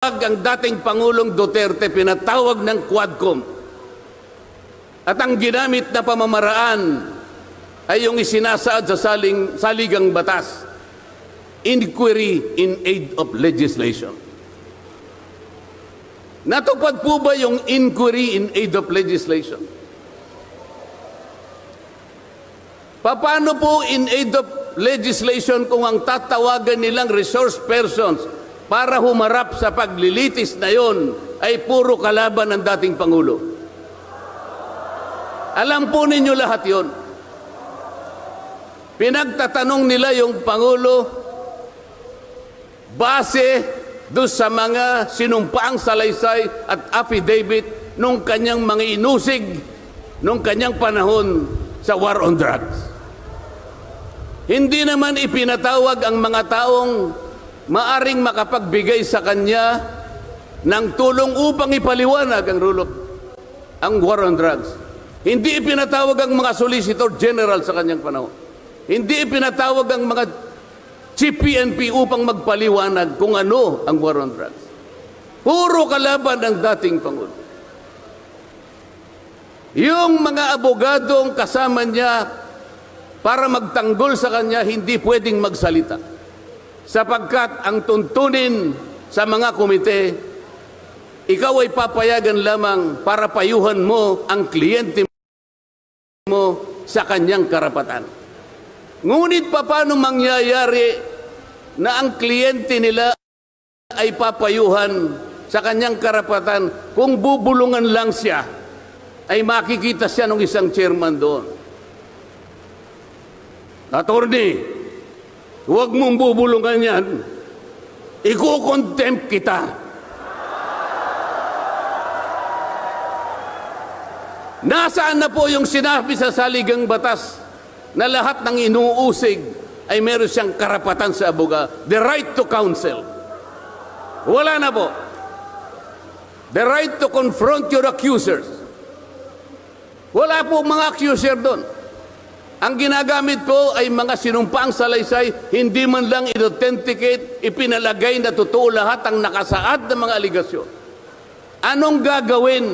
Ang dating Pangulong Duterte pinatawag ng Quadcom. At ang ginamit na pamamaraan ay yung isinasaad sa saligang batas, inquiry in aid of legislation. Natupad po ba yung inquiry in aid of legislation? Paano po in aid of legislation kung ang tatawagan nilang resource persons para humarap sa paglilitis na yon ay puro kalaban ng dating Pangulo? Alam po ninyo lahat yon. Pinagtatanong nila yung Pangulo base doon sa mga sinumpaang salaysay at affidavit nung kanyang mga inusig nung kanyang panahon sa war on drugs. Hindi naman ipinatawag ang mga taong maaring makapagbigay sa kanya ng tulong upang ipaliwanag ang war on drugs. Hindi ipinatawag ang mga Solicitor General sa kanyang panahon. Hindi ipinatawag ang mga Chief PNP upang magpaliwanag kung ano ang war on drugs. Puro kalaban ng dating Pangulo. Yung mga abogadong kasama niya para magtanggol sa kanya, hindi pwedeng magsalita. Sapagkat ang tuntunin sa mga komite, ikaw ay papayagan lamang para payuhan mo ang kliyente mo sa kanyang karapatan. Ngunit paano mangyayari na ang kliyente nila ay papayuhan sa kanyang karapatan kung bubulungan lang siya, ay makikita siya ng isang chairman doon? Attorney, huwag mong bubulungan yan. Iko-contempt kita. Nasaan na po yung sinabi sa saligang batas na lahat ng inuusig ay meron siyang karapatan sa abogado? The right to counsel. Wala na po. The right to confront your accusers. Wala po mga accuser doon. Ang ginagamit ko ay mga sinumpaang salaysay, hindi man lang i-authenticate, ipinalagay na totoo lahat ang nakasaad ng mga aligasyon. Anong gagawin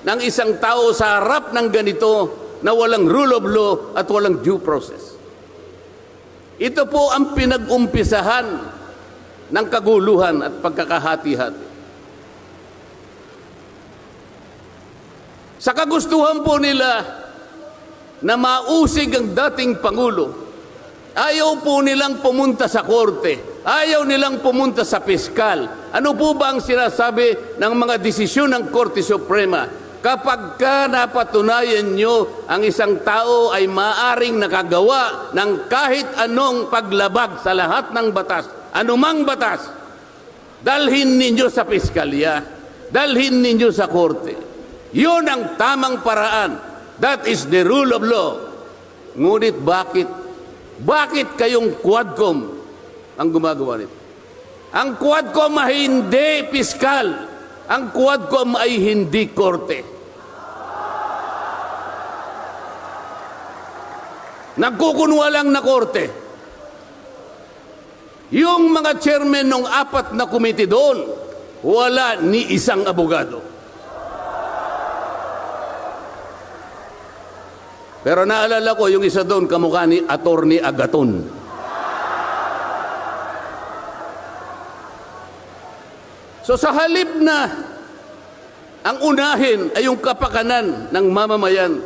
ng isang tao sa harap ng ganito na walang rule of law at walang due process? Ito po ang pinag-umpisahan ng kaguluhan at pagkakahati-hati. Sa kagustuhan po nila na mausig ang dating Pangulo, ayaw po nilang pumunta sa korte, ayaw nilang pumunta sa piskal. Ano po ba ang sinasabi ng mga desisyon ng Korte Suprema? Kapag ka napatunayan nyo ang isang tao ay maaring nakagawa ng kahit anong paglabag sa lahat ng batas, anumang batas, dalhin ninyo sa piskalya, dalhin ninyo sa korte. Yun ang tamang paraan. That is the rule of law. Ngunit bakit kayong Quadcom ang gumagawa nito? Ang Quadcom ay hindi piskal. Ang Quadcom ay hindi korte. Nagkukunwa lang na korte. Yung mga chairman ng 4 na komite doon, wala ni isang abogado. Pero naalala ko yung isa doon, kamukha ni Attorney Agaton. So sa halip na ang unahin ay yung kapakanan ng mamamayan,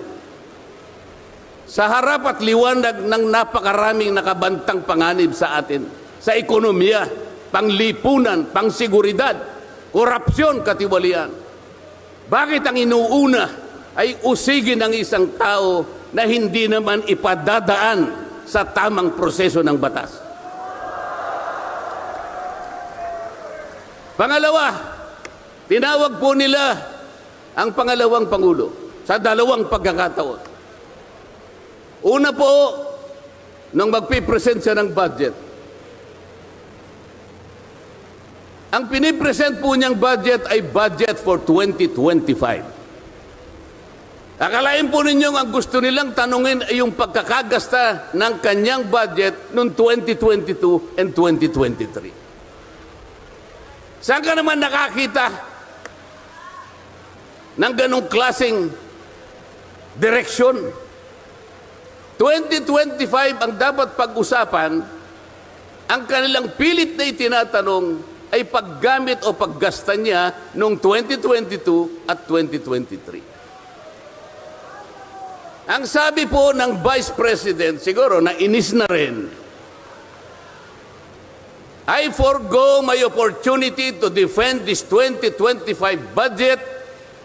sa harap at liwanag ng napakaraming nakabantang panganib sa atin, sa ekonomiya, panglipunan, pangseguridad, korupsyon, katiwalian, bakit ang inuuna ay usigin ng isang tao na hindi naman ipadadaan sa tamang proseso ng batas? Pangalawa, tinawag po nila ang pangalawang Pangulo sa 2 pagkakataon. Una po, nung magpipresent siya ng budget. Ang pinipresent po niyang budget ay budget for 2025. Akalain po ninyong ang gusto nilang tanungin ay yung pagkakagasta ng kanyang budget noong 2022 and 2023. Saan ka naman nakakita ng ganong klaseng direksyon? 2025 ang dapat pag-usapan, ang kanilang pilit na itinatanong ay paggamit o paggasta niya noong 2022 at 2023. Ang sabi po ng Vice President, siguro nainis na rin, I forgo my opportunity to defend this 2025 budget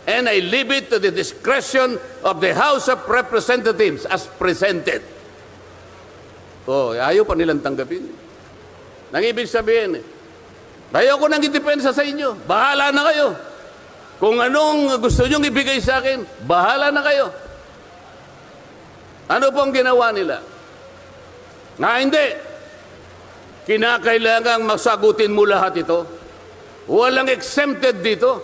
and I leave it to the discretion of the House of Representatives as presented. Oh, ayaw pa nilang tanggapin. Nang ibig sabihin, ayaw ko nang idepensa sa inyo. Bahala na kayo. Kung anong gusto nyong ibigay sa akin, bahala na kayo. Ano pong ginawa nila? Hindi. Kinakailangang masagutin mo lahat ito. Walang exempted dito.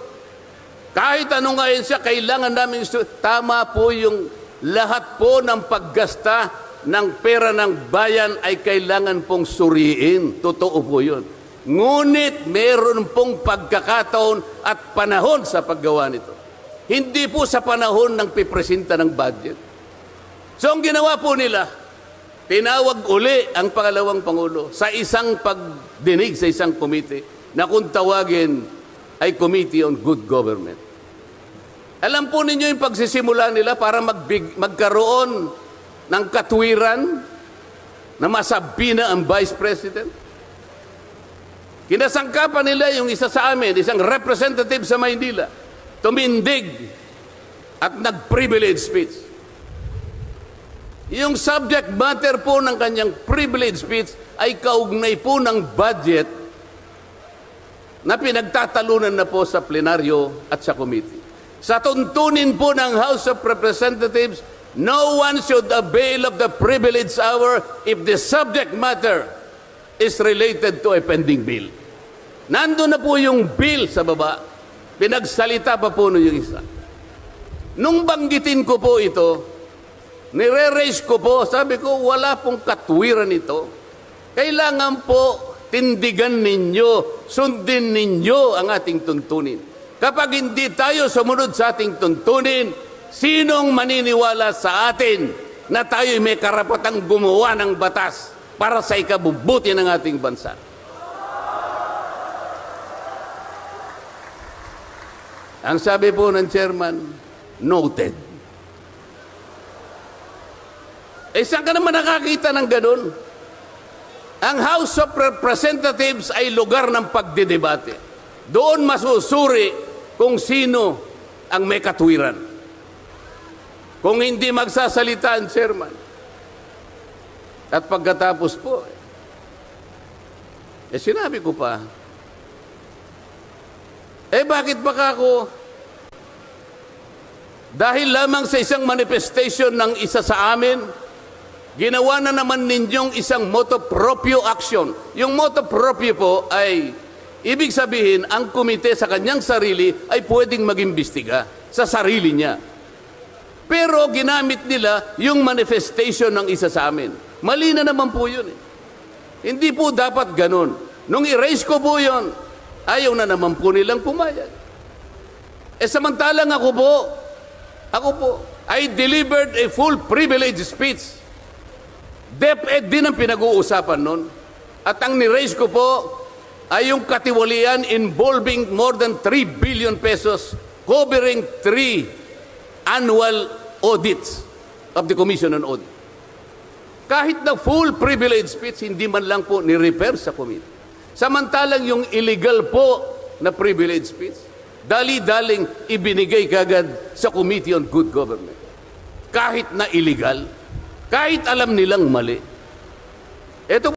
Kahit anong ngayon siya, kailangan namin tama po yung lahat po ng paggasta ng pera ng bayan ay kailangan pong suriin. Totoo po yun. Ngunit meron pong pagkakataon at panahon sa paggawa nito. Hindi po sa panahon ng pipresenta ng budget. So ang ginawa po nila, tinawag uli ang pangalawang Pangulo sa isang pagdinig sa isang committee na kung tawagin ay Committee on Good Government. Alam po ninyo yung pagsisimula nila para magkaroon ng katwiran na masabi na ang Vice President? Kinasangkapan nila yung isa sa amin, isang representative sa Maynila, tumindig at nag-privilege speech. Yung subject matter po ng kanyang privilege speech ay kaugnay po ng budget na pinagtatalunan na po sa plenaryo at sa committee. Sa tuntunin po ng House of Representatives, no one should avail of the privilege hour if the subject matter is related to a pending bill. Nandun na po yung bill sa baba. Pinagsalita pa po yung isa. Nung banggitin ko po ito, nire-raise ko po, sabi ko, wala pong katwiran ito. Kailangan po tindigan ninyo, sundin ninyo ang ating tuntunin. Kapag hindi tayo sumunod sa ating tuntunin, sinong maniniwala sa atin na tayo'y may karapatang gumawa ng batas para sa ikabubuti ng ating bansa? Ang sabi po ng chairman, noted. Saan ka naman nakakita ng ganun? Ang House of Representatives ay lugar ng pagdidebate. Doon masusuri kung sino ang may katwiran. Kung hindi magsasalita ang chairman. At pagkatapos po, sinabi ko pa, bakit baka ako, dahil lamang sa isang manifestation ng isa sa amin, ginawa na naman ninyong isang motu proprio action. Yung motu proprio po ay, ibig sabihin, ang komite sa kanyang sarili ay pwedeng mag-imbestiga sa sarili niya. Pero ginamit nila yung manifestation ng isa sa amin. Mali na naman po yun. Hindi po dapat ganun. Nung i-raise ko po yun, ayaw na naman po nilang pumayag. Samantalang ako po, I delivered a full privilege speech. DepEd din ang pinag-uusapan nun. At ang ni-raise ko po ay yung katiwalian involving more than 3 billion pesos covering 3 annual audits of the Commission on Audit. Kahit na full privilege speech, hindi man lang po ni-refer sa committee. Samantalang yung illegal po na privilege speech, dali-daling ibinigay kagad sa Committee on Good Government. Kahit na illegal, kahit alam nilang mali. Ito